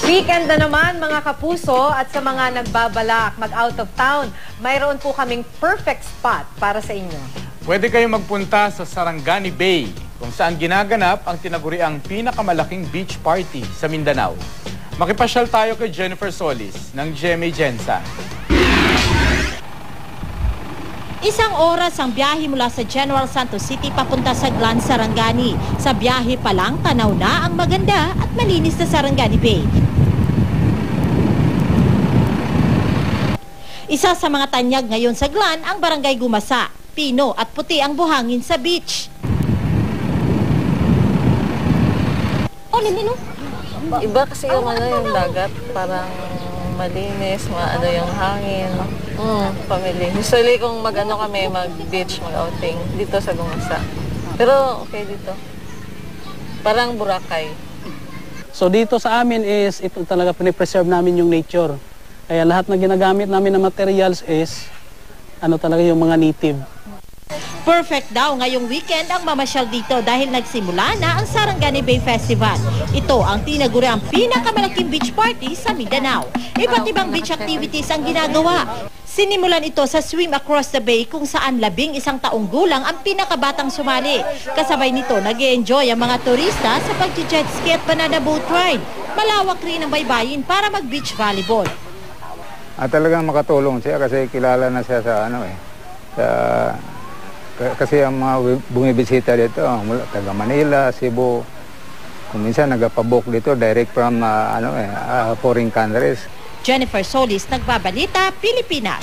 Weekend na naman mga kapuso at sa mga nagbabalak mag-out of town, mayroon po kaming perfect spot para sa inyo. Pwede kayong magpunta sa Sarangani Bay kung saan ginaganap ang tinaguriang pinakamalaking beach party sa Mindanao. Makipasyal tayo kay Jennifer Solis ng GMA Gensa. Isang oras ang biyahe mula sa General Santos City papunta sa Glan, Sarangani. Sa biyahe pa lang, tanaw na ang maganda at malinis na Sarangani Bay. Isa sa mga tanyag ngayon sa Glan ang Barangay Gumasa. Pino at puti ang buhangin sa beach. Iba kasi yung yung dagat, parang malinis, yung hangin. Family. Usually kung kami, mag-beach, mag-outing dito sa Gumasa. Pero okay dito. Parang Boracay. So dito sa amin is, ito talaga pinipreserve namin yung nature. Kaya lahat na ginagamit namin na materials is, talaga yung mga native. Perfect daw ngayong weekend ang mamasyal dito dahil nagsimula na ang Sarangani Bay Festival. Ito ang tinaguriang pinakamalaking beach party sa Mindanao. Iba't ibang beach activities ang ginagawa. Sinimulan ito sa Swim Across the Bay kung saan 11 taong gulang ang pinakabatang sumali. Kasabay nito, nag-e-enjoy ang mga turista sa pag-jet ski at banana boat ride. Malawak rin ang baybayin para mag-beach volleyball. Talagang makatulong siya kasi kilala na siya sa kasi ang mga bumibisita dito mula taga Manila, Cebu, kung minsan nagpabook dito direct from foreign countries. Jennifer Solis, Nagbabalita, Pilipinas.